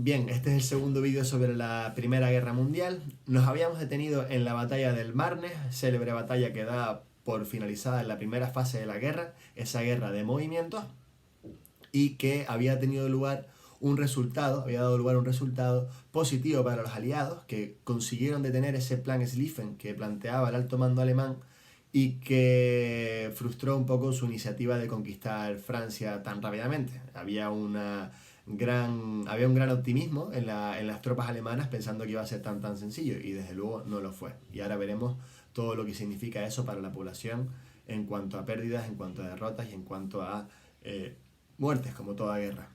Bien, este es el segundo vídeo sobre la Primera Guerra Mundial. Nos habíamos detenido en la batalla del Marne, célebre batalla que da por finalizada en la primera fase de la guerra, esa guerra de movimientos, y que había tenido lugar había dado lugar a un resultado positivo para los aliados, que consiguieron detener ese plan Schlieffen que planteaba el alto mando alemán y que frustró un poco su iniciativa de conquistar Francia tan rápidamente. Había un gran optimismo en las tropas alemanas pensando que iba a ser tan sencillo, y desde luego no lo fue. Y ahora veremos todo lo que significa eso para la población en cuanto a pérdidas, en cuanto a derrotas y en cuanto a muertes, como toda guerra.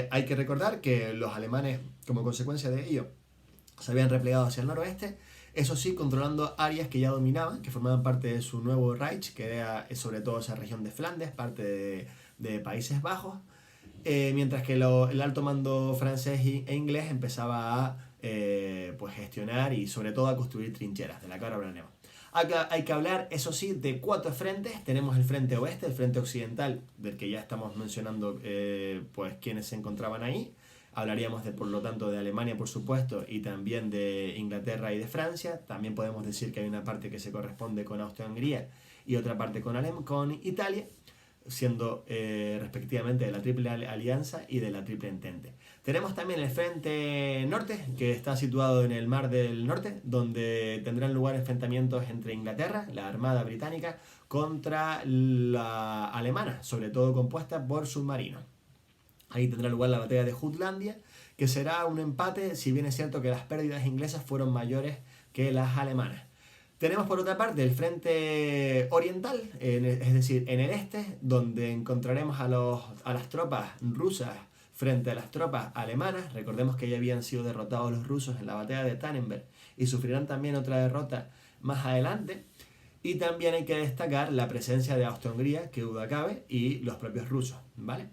Hay que recordar que los alemanes, como consecuencia de ello, se habían replegado hacia el noroeste, eso sí, controlando áreas que ya dominaban, que formaban parte de su nuevo Reich, que era sobre todo esa región de Flandes, parte de Países Bajos, mientras que el alto mando francés e inglés empezaba a gestionar y sobre todo a construir trincheras, de la que ahora hablaremos. Hay que hablar, eso sí, de 4 frentes. Tenemos el frente oeste, el frente occidental, del que ya estamos mencionando quienes se encontraban ahí. Hablaríamos por lo tanto de Alemania, por supuesto, y también de Inglaterra y de Francia. También podemos decir que hay una parte que se corresponde con Austria-Hungría y otra parte con Italia, siendo respectivamente de la Triple Alianza y de la Triple Entente. Tenemos también el frente norte, que está situado en el Mar del Norte, donde tendrán lugar enfrentamientos entre Inglaterra, la Armada Británica, contra la alemana, sobre todo compuesta por submarinos. Ahí tendrá lugar la batalla de Jutlandia, que será un empate, si bien es cierto que las pérdidas inglesas fueron mayores que las alemanas. Tenemos por otra parte el frente oriental, es decir, en el este, donde encontraremos a las tropas rusas frente a las tropas alemanas. Recordemos que ya habían sido derrotados los rusos en la batalla de Tannenberg y sufrirán también otra derrota más adelante. Y también hay que destacar la presencia de Austria-Hungría, que duda cabe, y los propios rusos, ¿vale?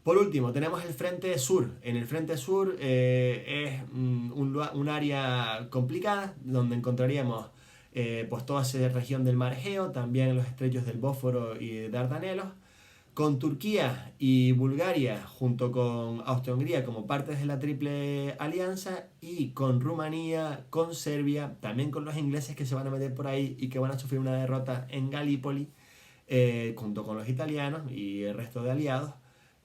Por último, tenemos el frente sur. En el frente sur es un área complicada, donde encontraríamos toda esa región del Mar Egeo, también los estrechos del Bósforo y de Dardanelos, con Turquía y Bulgaria junto con Austria-Hungría como partes de la Triple Alianza, y con Rumanía, con Serbia, también con los ingleses que se van a meter por ahí y que van a sufrir una derrota en Galípoli, junto con los italianos y el resto de aliados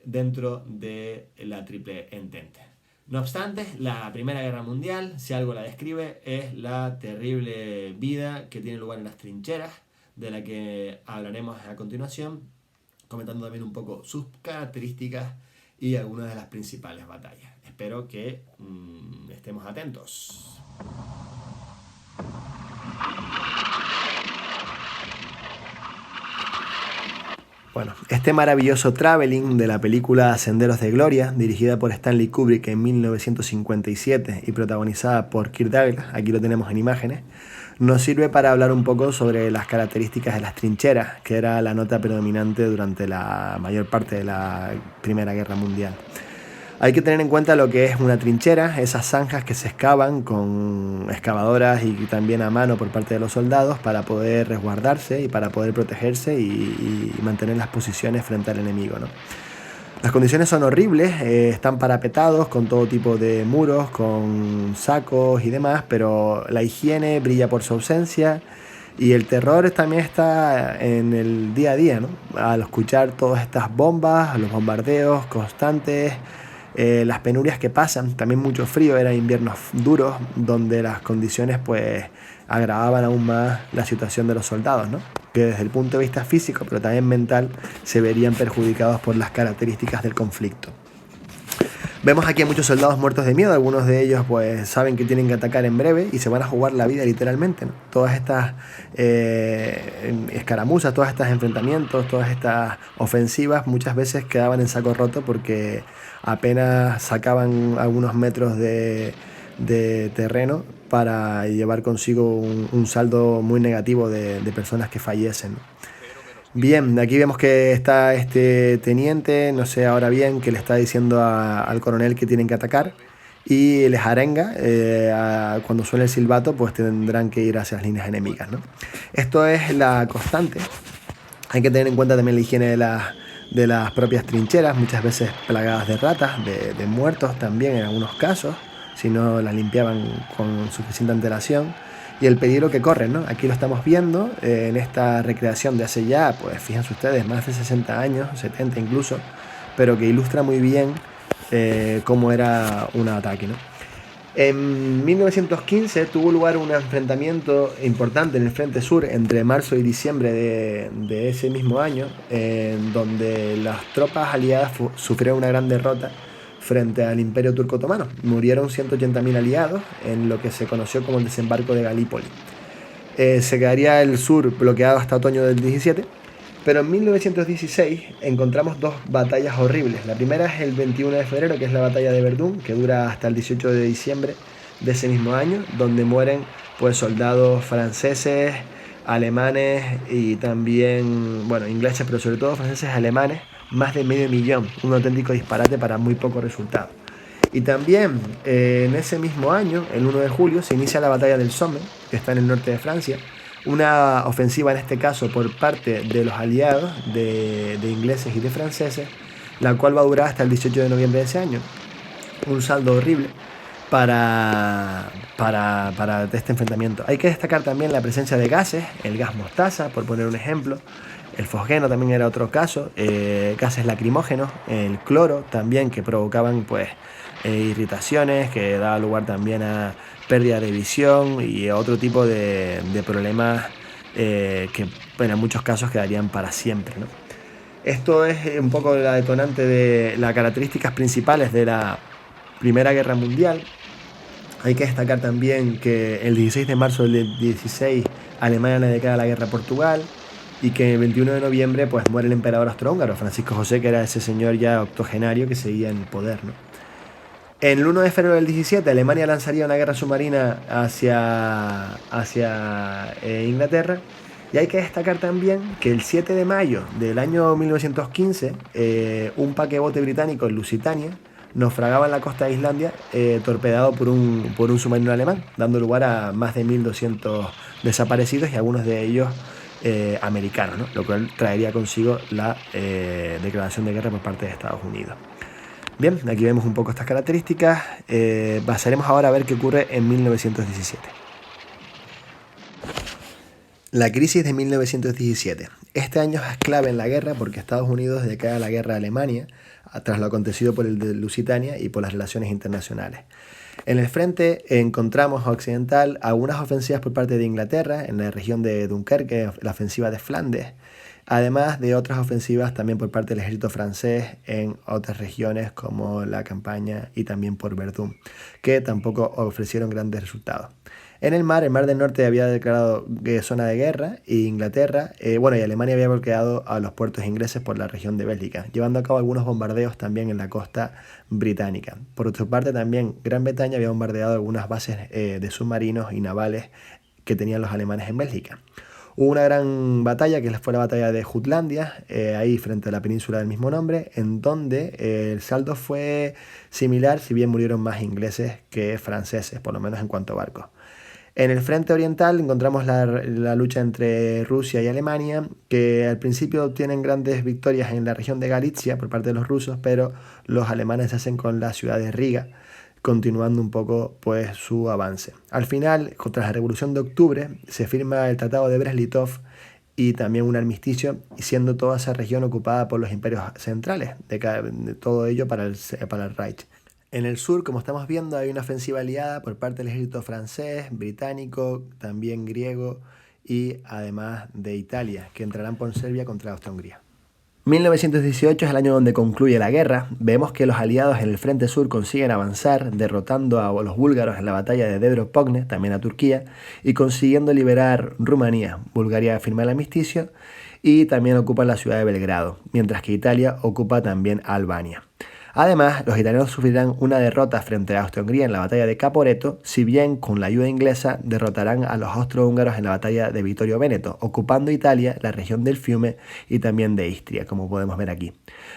dentro de la Triple Entente. No obstante, la Primera Guerra Mundial, si algo la describe, es la terrible vida que tiene lugar en las trincheras, de la que hablaremos a continuación, comentando también un poco sus características y algunas de las principales batallas. Espero que estemos atentos. Bueno, este maravilloso traveling de la película Senderos de Gloria, dirigida por Stanley Kubrick en 1957 y protagonizada por Kirk Douglas, aquí lo tenemos en imágenes, nos sirve para hablar un poco sobre las características de las trincheras, que era la nota predominante durante la mayor parte de la Primera Guerra Mundial. Hay que tener en cuenta lo que es una trinchera, esas zanjas que se excavan con excavadoras y también a mano por parte de los soldados para poder resguardarse y para poder protegerse y mantener las posiciones frente al enemigo, ¿no? Las condiciones son horribles, están parapetados con todo tipo de muros, con sacos y demás, pero la higiene brilla por su ausencia y el terror también está en el día a día, ¿no? Al escuchar todas estas bombas, los bombardeos constantes, las penurias que pasan, también mucho frío, eran inviernos duros donde las condiciones agravaban aún más la situación de los soldados, ¿no? Que desde el punto de vista físico, pero también mental, se verían perjudicados por las características del conflicto. Vemos aquí a muchos soldados muertos de miedo, algunos de ellos saben que tienen que atacar en breve y se van a jugar la vida literalmente, ¿no? Todas estas escaramuzas, todos estos enfrentamientos, todas estas ofensivas muchas veces quedaban en saco roto porque apenas sacaban algunos metros de terreno para llevar consigo un saldo muy negativo de personas que fallecen. Bien, aquí vemos que está este teniente, no sé ahora bien, que le está diciendo al coronel que tienen que atacar y les arenga, cuando suene el silbato pues tendrán que ir hacia las líneas enemigas, ¿no? Esto es la constante. Hay que tener en cuenta también la higiene de las propias trincheras, muchas veces plagadas de ratas, de muertos también en algunos casos, si no las limpiaban con suficiente antelación, y el peligro que corren, ¿no? Aquí lo estamos viendo en esta recreación de hace ya, pues fíjense ustedes, más de 60 años, 70 incluso, pero que ilustra muy bien cómo era un ataque, ¿no? En 1915 tuvo lugar un enfrentamiento importante en el Frente Sur entre marzo y diciembre de ese mismo año, en donde las tropas aliadas sufrieron una gran derrota frente al Imperio Turco Otomano. Murieron 180.000 aliados en lo que se conoció como el desembarco de Galípoli. Se quedaría el sur bloqueado hasta otoño del 17, pero en 1916 encontramos dos batallas horribles. La primera es el 21 de febrero, que es la batalla de Verdún, que dura hasta el 18 de diciembre de ese mismo año, donde mueren pues soldados franceses, alemanes y también, bueno, ingleses, pero sobre todo franceses, alemanes, más de 500.000, un auténtico disparate para muy poco resultado. Y también en ese mismo año, el 1 de julio, se inicia la batalla del Somme, que está en el norte de Francia, una ofensiva en este caso por parte de los aliados de ingleses y de franceses, la cual va a durar hasta el 18 de noviembre de ese año. Un saldo horrible para este enfrentamiento. Hay que destacar también la presencia de gases, el gas mostaza, por poner un ejemplo. El fosgeno también era otro caso, gases lacrimógenos, el cloro también, que provocaban pues irritaciones, que daba lugar también a pérdida de visión y otro tipo de problemas que bueno, en muchos casos quedarían para siempre, ¿no? Esto es un poco la detonante de las características principales de la Primera Guerra Mundial. Hay que destacar también que el 16 de marzo del 16 Alemania le declara la guerra a Portugal y que el 21 de noviembre pues muere el emperador austrohúngaro, Francisco José, que era ese señor ya octogenario que seguía en poder, ¿no? En el 1 de febrero del 17 Alemania lanzaría una guerra submarina hacia Inglaterra. Y hay que destacar también que el 7 de mayo del año 1915 un paquebote británico, el Lusitania, naufragaba en la costa de Islandia torpedado por un submarino alemán, dando lugar a más de 1.200 desaparecidos y algunos de ellos americanos, ¿no? Lo cual traería consigo la declaración de guerra por parte de Estados Unidos. Bien, aquí vemos un poco estas características. Pasaremos ahora a ver qué ocurre en 1917. La crisis de 1917. Este año es clave en la guerra porque Estados Unidos declara la guerra a Alemania tras lo acontecido por el de Lusitania y por las relaciones internacionales. En el frente encontramos a occidental algunas ofensivas por parte de Inglaterra en la región de Dunkerque, la ofensiva de Flandes, además de otras ofensivas también por parte del ejército francés en otras regiones como la campaña y también por Verdún, que tampoco ofrecieron grandes resultados. En el mar del Norte había declarado zona de guerra y Inglaterra, y Alemania había bloqueado a los puertos ingleses por la región de Bélgica, llevando a cabo algunos bombardeos también en la costa británica. Por otra parte también Gran Bretaña había bombardeado algunas bases de submarinos y navales que tenían los alemanes en Bélgica. Hubo una gran batalla que fue la batalla de Jutlandia, ahí frente a la península del mismo nombre, en donde el saldo fue similar, si bien murieron más ingleses que franceses, por lo menos en cuanto a barcos. En el frente oriental encontramos la lucha entre Rusia y Alemania, que al principio obtienen grandes victorias en la región de Galicia por parte de los rusos, pero los alemanes se hacen con la ciudad de Riga, continuando un poco pues su avance. Al final, tras la Revolución de Octubre, se firma el Tratado de Brest-Litov y también un armisticio, siendo toda esa región ocupada por los imperios centrales, de todo ello para el Reich. En el sur, como estamos viendo, hay una ofensiva aliada por parte del ejército francés, británico, también griego y además de Italia, que entrarán por Serbia contra Austria-Hungría. 1918 es el año donde concluye la guerra. Vemos que los aliados en el frente sur consiguen avanzar, derrotando a los búlgaros en la batalla de Debro-Pogne, también a Turquía, y consiguiendo liberar Rumanía. Bulgaria firma el armisticio y también ocupa la ciudad de Belgrado, mientras que Italia ocupa también a Albania. Además, los italianos sufrirán una derrota frente a Austria-Hungría en la batalla de Caporetto, si bien con la ayuda inglesa derrotarán a los austrohúngaros en la batalla de Vittorio Veneto, ocupando Italia, la región del Fiume y también de Istria, como podemos ver aquí.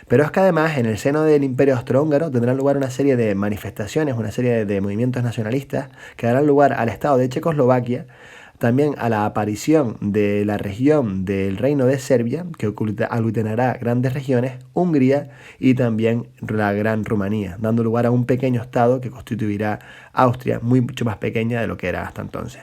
Pero es que además, en el seno del Imperio Austrohúngaro tendrán lugar una serie de manifestaciones, una serie de movimientos nacionalistas que darán lugar al Estado de Checoslovaquia, también a la aparición de la región del Reino de Serbia, que aglutinará grandes regiones, Hungría y también la Gran Rumanía, dando lugar a un pequeño estado que constituirá Austria, mucho más pequeña de lo que era hasta entonces.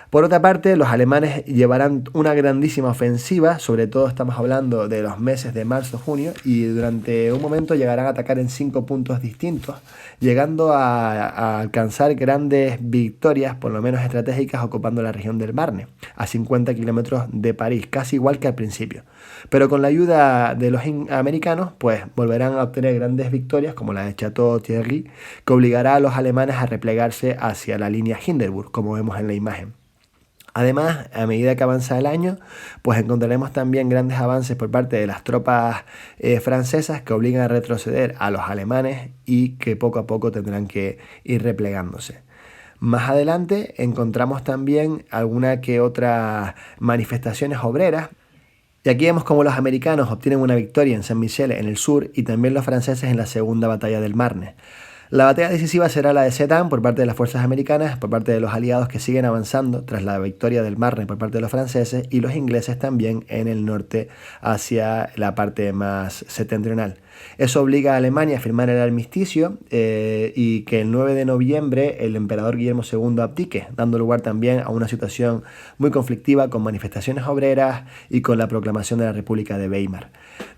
Por otra parte, los alemanes llevarán una grandísima ofensiva, sobre todo estamos hablando de los meses de marzo-junio, y durante un momento llegarán a atacar en 5 puntos distintos, llegando a alcanzar grandes victorias, por lo menos estratégicas, ocupando la región del Marne, a 50 kilómetros de París, casi igual que al principio. Pero con la ayuda de los americanos, pues volverán a obtener grandes victorias, como la de Château-Thierry, que obligará a los alemanes a replegarse hacia la línea Hindenburg, como vemos en la imagen. Además, a medida que avanza el año, pues encontraremos también grandes avances por parte de las tropas francesas que obligan a retroceder a los alemanes y que poco a poco tendrán que ir replegándose. Más adelante encontramos también alguna que otras manifestaciones obreras. Y aquí vemos cómo los americanos obtienen una victoria en Saint-Michel en el sur y también los franceses en la segunda batalla del Marne. La batalla decisiva será la de Sedan por parte de las fuerzas americanas, por parte de los aliados que siguen avanzando tras la victoria del Marne por parte de los franceses y los ingleses también en el norte hacia la parte más septentrional. Eso obliga a Alemania a firmar el armisticio y que el 9 de noviembre el emperador Guillermo II abdique, dando lugar también a una situación muy conflictiva con manifestaciones obreras y con la proclamación de la República de Weimar.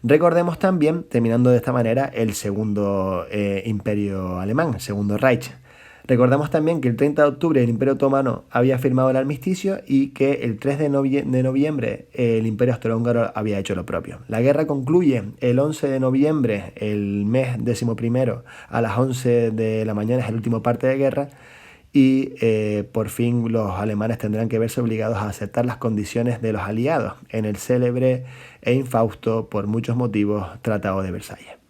Recordemos también, terminando de esta manera, el segundo imperio alemán, el segundo Reich. Recordamos también que el 30 de octubre el Imperio Otomano había firmado el armisticio y que el 3 de noviembre el Imperio Austrohúngaro había hecho lo propio. La guerra concluye el 11 de noviembre, el mes 11, a las 11 de la mañana es el último parte de guerra y por fin los alemanes tendrán que verse obligados a aceptar las condiciones de los aliados en el célebre e infausto por muchos motivos Tratado de Versalles.